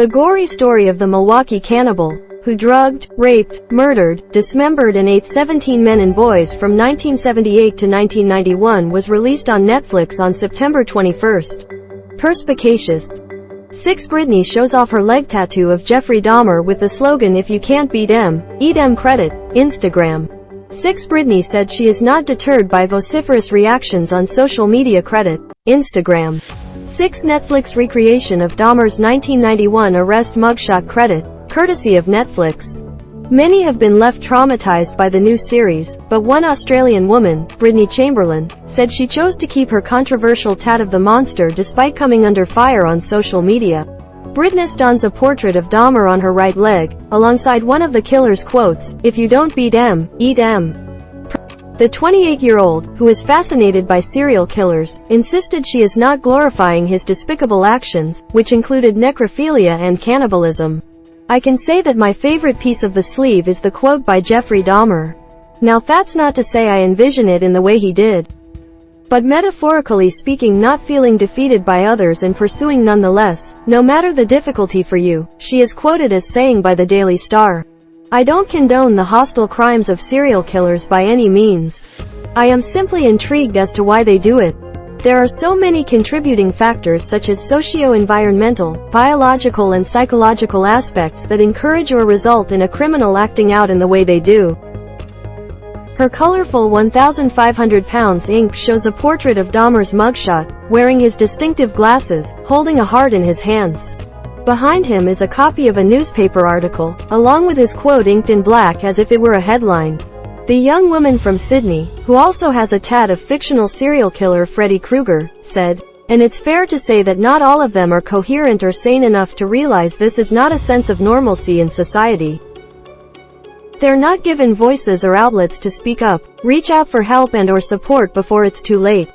The gory story of the Milwaukee cannibal, who drugged, raped, murdered, dismembered and ate 17 men and boys from 1978 to 1991 was released on Netflix on September 21. Perspicacious. 6 Britney shows off her leg tattoo of Jeffrey Dahmer with the slogan "If you can't beat M, eat M." Credit, Instagram. 6 Britney said she is not deterred by vociferous reactions on social media. Credit, Instagram. 6 Netflix recreation of Dahmer's 1991 arrest mugshot. Credit, courtesy of Netflix. Many have been left traumatized by the new series, but one Australian woman, Brittany Chamberlain, said she chose to keep her controversial tat of the monster despite coming under fire on social media. Britney dons a portrait of Dahmer on her right leg, alongside one of the killer's quotes, "If you don't beat M, eat M." The 28-year-old, who is fascinated by serial killers, insisted she is not glorifying his despicable actions, which included necrophilia and cannibalism. "I can say that my favorite piece of the sleeve is the quote by Jeffrey Dahmer. Now that's not to say I envision it in the way he did. But metaphorically speaking, not feeling defeated by others and pursuing nonetheless, no matter the difficulty for you," she is quoted as saying by the Daily Star. "I don't condone the hostile crimes of serial killers by any means. I am simply intrigued as to why they do it. There are so many contributing factors such as socio-environmental, biological and psychological aspects that encourage or result in a criminal acting out in the way they do." Her colorful 1,500 pounds ink shows a portrait of Dahmer's mugshot, wearing his distinctive glasses, holding a heart in his hands. Behind him is a copy of a newspaper article, along with his quote inked in black as if it were a headline. The young woman from Sydney, who also has a tat of fictional serial killer Freddy Krueger, said, "And it's fair to say that not all of them are coherent or sane enough to realize this is not a sense of normalcy in society. They're not given voices or outlets to speak up, reach out for help and or support before it's too late.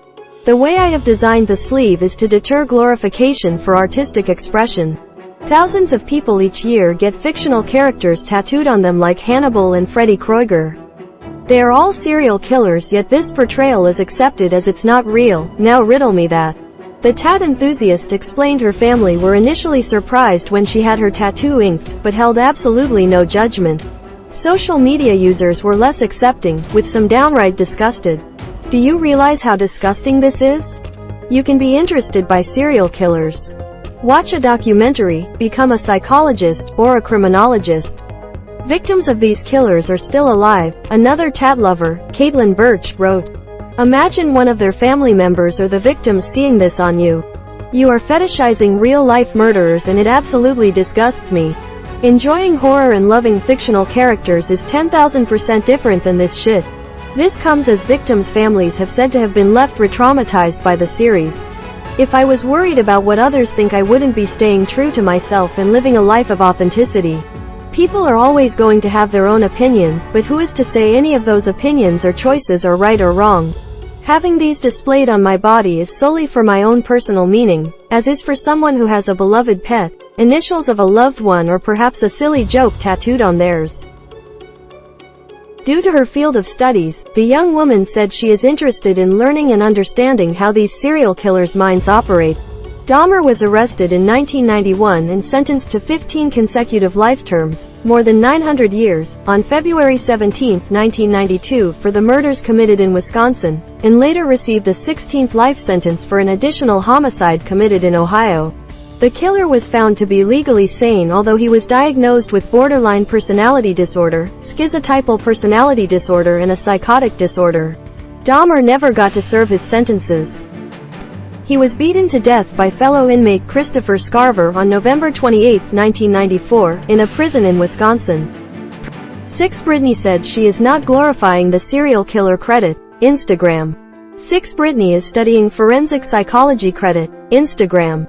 The way I have designed the sleeve is to deter glorification for artistic expression. Thousands of people each year get fictional characters tattooed on them like Hannibal and Freddy Krueger. They are all serial killers, yet this portrayal is accepted as it's not real. Now riddle me that." The tat enthusiast explained her family were initially surprised when she had her tattoo inked, but held absolutely no judgment. Social media users were less accepting, with some downright disgusted. "Do you realize how disgusting this is? You can be interested by serial killers. Watch a documentary, become a psychologist, or a criminologist. Victims of these killers are still alive," another tat lover, Caitlin Birch, wrote. "Imagine one of their family members or the victims seeing this on you. You are fetishizing real-life murderers and it absolutely disgusts me. Enjoying horror and loving fictional characters is 10,000% different than this shit." This comes as victims' families have said to have been left re-traumatized by the series. "If I was worried about what others think, I wouldn't be staying true to myself and living a life of authenticity. People are always going to have their own opinions, but who is to say any of those opinions or choices are right or wrong? Having these displayed on my body is solely for my own personal meaning, as is for someone who has a beloved pet, initials of a loved one or perhaps a silly joke tattooed on theirs." Due to her field of studies, the young woman said she is interested in learning and understanding how these serial killers' minds operate. Dahmer was arrested in 1991 and sentenced to 15 consecutive life terms, more than 900 years, on February 17, 1992 for the murders committed in Wisconsin, and later received a 16th life sentence for an additional homicide committed in Ohio. The killer was found to be legally sane, although he was diagnosed with borderline personality disorder, schizotypal personality disorder and a psychotic disorder. Dahmer never got to serve his sentences. He was beaten to death by fellow inmate Christopher Scarver on November 28, 1994, in a prison in Wisconsin. 6 Britney said she is not glorifying the serial killer. Credit, Instagram. 6 Britney is studying forensic psychology. Credit, Instagram.